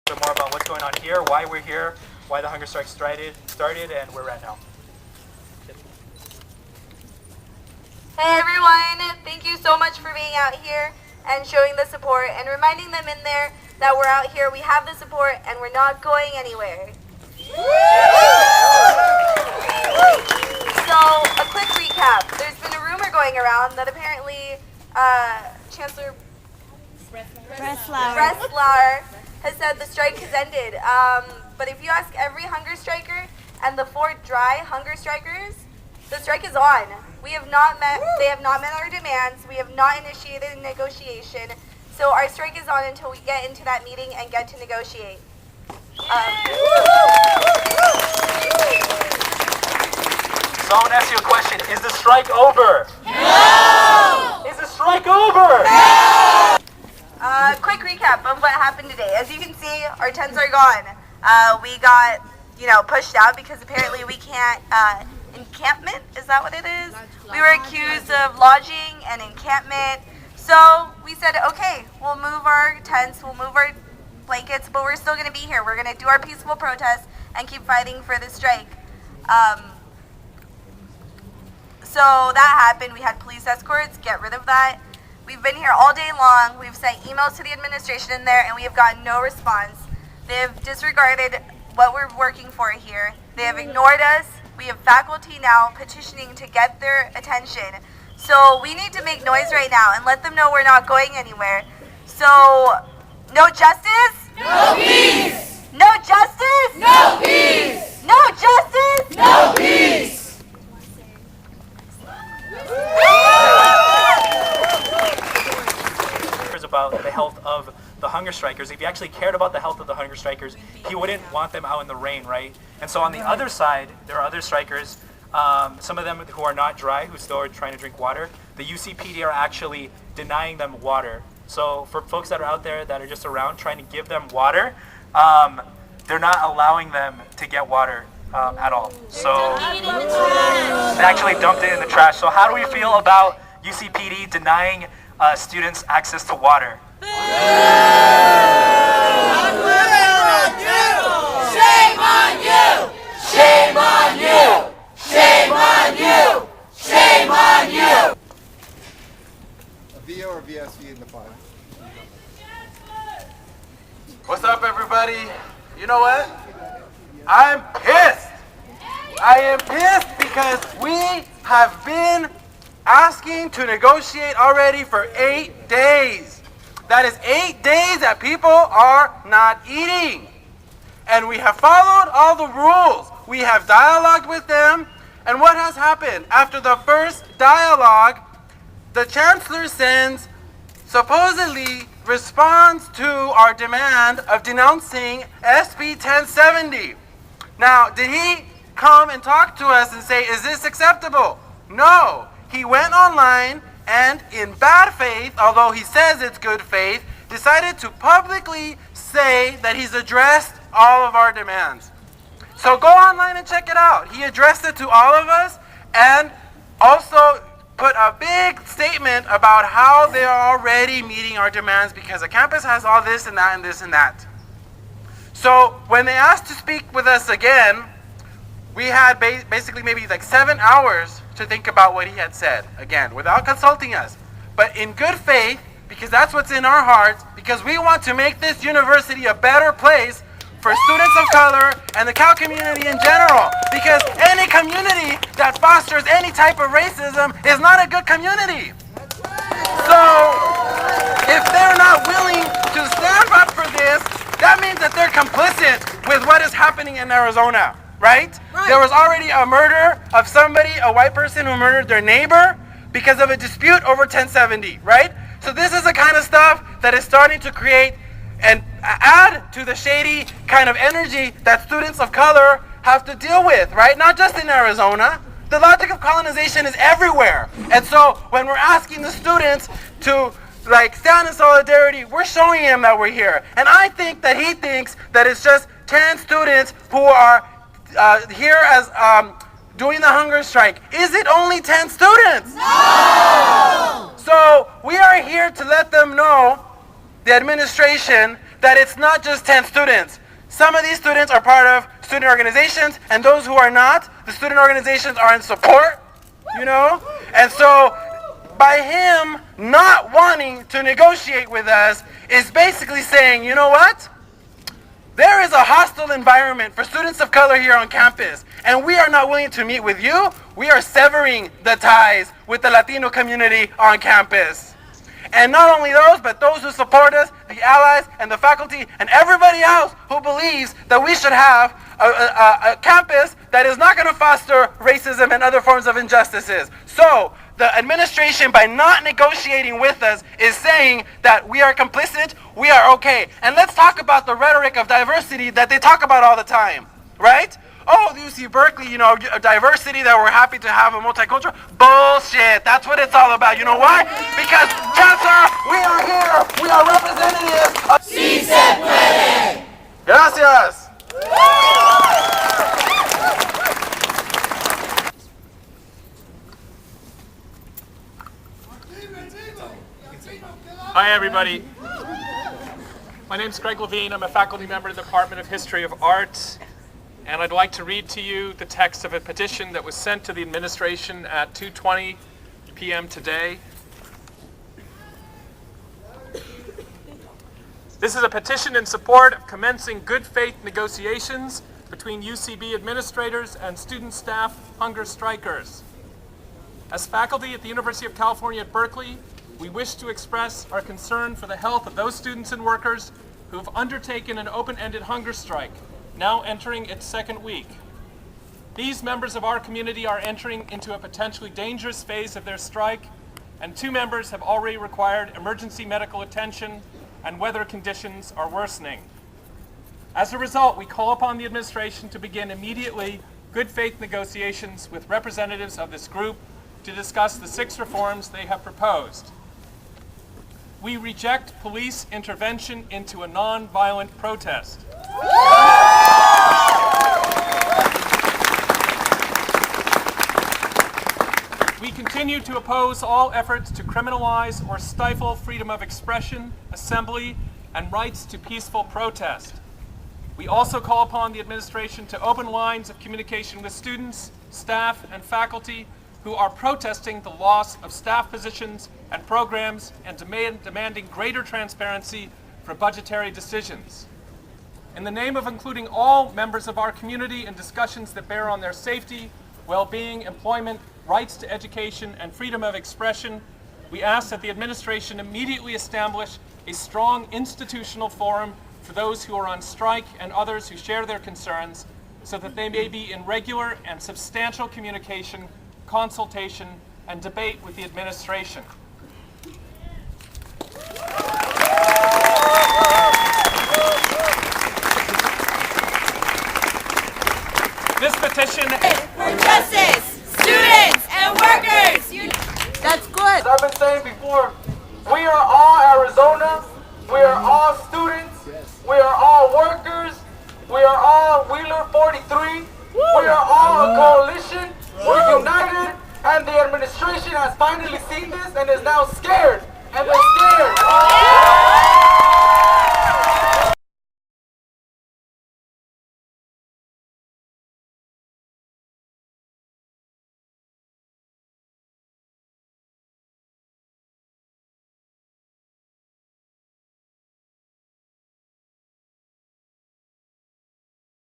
bit more about what's going on here, why we're here, why the hunger strike started, and where we're at now. Hey everyone, thank you so much for being out here and showing the support and reminding them in there that we're out here, we have the support, and we're not going anywhere. So, a quick recap. There's been a rumor going around that apparently Chancellor Birgeneau has said the strike has ended. But if you ask every hunger striker and the 4 dry hunger strikers, the strike is on. They have not met our demands. We have not initiated a negotiation. So our strike is on until we get into that meeting and get to negotiate. So I want to ask you a question. Is the strike over? No! Is the strike over? No! Quick recap of what happened today. As you can see, our tents are gone. We got, pushed out because apparently we can't, encampment, is that what it is? We were accused of lodging and encampment. So we said, okay, we'll move our tents, we'll move our blankets, but we're still going to be here. We're going to do our peaceful protest and keep fighting for the strike. So that happened. We had police escorts, get rid of that. We've been here all day long. We've sent emails to the administration in there, and we have gotten no response. They've disregarded what we're working for here. They have ignored us. We have faculty now petitioning to get their attention. So we need to make noise right now and let them know we're not going anywhere. So, no justice? No peace! No justice? No peace! No justice? No peace! About the health of the hunger strikers. If he actually cared about the health of the hunger strikers, he wouldn't want them out in the rain, right? And so on the other side, there are other strikers, some of them who are not dry, who still are trying to drink water. The UCPD are actually denying them water. So for folks that are out there that are just around trying to give them water, they're not allowing them to get water at all. So they actually dumped it in the trash. So how do we feel about UCPD denying students access to water? Shame on you! Shame on you! Shame on you! Shame on you! A VO or VSV in the file? What's up, everybody? You know what? I'm pissed. I am pissed because we have been asking to negotiate already for 8 days. That is 8 days that people are not eating. And we have followed all the rules. We have dialogued with them. And what has happened? After the first dialogue, the Chancellor supposedly responds to our demand of denouncing SB1070. Now, did he come and talk to us and say, is this acceptable? No. He went online and in bad faith, although he says it's good faith, decided to publicly say that he's addressed all of our demands. So go online and check it out. He addressed it to all of us and also put a big statement about how they are already meeting our demands because the campus has all this and that and this and that. So when they asked to speak with us again, we had basically maybe like 7 hours to think about what he had said, again, without consulting us. But in good faith, because that's what's in our hearts, because we want to make this university a better place for students of color and the Cal community in general. Because any community that fosters any type of racism is not a good community. So, if they're not willing to stand up for this, that means that they're complicit with what is happening in Arizona. Right? There was already a murder of somebody, a white person who murdered their neighbor because of a dispute over 1070, right? So this is the kind of stuff that is starting to create and add to the shady kind of energy that students of color have to deal with, right? Not just in Arizona. The logic of colonization is everywhere. And so when we're asking the students to stand in solidarity, we're showing him that we're here. And I think that he thinks that it's just 10 students who are here as doing the hunger strike. Is it only 10 students? No! So we are here to let them know, the administration, that it's not just 10 students. Some of these students are part of student organizations, and those who are not, the student organizations are in support, you know? And so by him not wanting to negotiate with us is basically saying, you know what? There is a hostile environment for students of color here on campus, and we are not willing to meet with you. We are severing the ties with the Latino community on campus. And not only those, but those who support us, the allies and the faculty, and everybody else who believes that we should have a campus that is not going to foster racism and other forms of injustices. So, the administration, by not negotiating with us, is saying that we are complicit, we are okay. And let's talk about the rhetoric of diversity that they talk about all the time, right? Oh, the UC Berkeley, you know, diversity, that we're happy to have a multicultural. Bullshit, that's what it's all about. You know why? Because, Chancellor, we are here, we are representatives of... Sí se puede. Gracias. Hi, everybody. My name's Greg Levine. I'm a faculty member in the Department of History of Art, and I'd like to read to you the text of a petition that was sent to the administration at 2:20 p.m. today. This is a petition in support of commencing good faith negotiations between UCB administrators and student staff hunger strikers. As faculty at the University of California at Berkeley, we wish to express our concern for the health of those students and workers who have undertaken an open-ended hunger strike, now entering its second week. These members of our community are entering into a potentially dangerous phase of their strike, and 2 members have already required emergency medical attention, and weather conditions are worsening. As a result, we call upon the administration to begin immediately good faith negotiations with representatives of this group to discuss the 6 reforms they have proposed. We reject police intervention into a non-violent protest. We continue to oppose all efforts to criminalize or stifle freedom of expression, assembly, and rights to peaceful protest. We also call upon the administration to open lines of communication with students, staff, and faculty who are protesting the loss of staff positions and programs and demanding greater transparency for budgetary decisions. In the name of including all members of our community in discussions that bear on their safety, well-being, employment, rights to education, and freedom of expression, we ask that the administration immediately establish a strong institutional forum for those who are on strike and others who share their concerns, so that they may be in regular and substantial communication, consultation, and debate with the administration. This petition For justice, students and workers. That's good. As I've been saying before, we are all Arizona, we are all students, we are all workers, we are all Wheeler 43, we are all a coalition, we're united, and the administration has finally seen this and is now scared, and they're scared.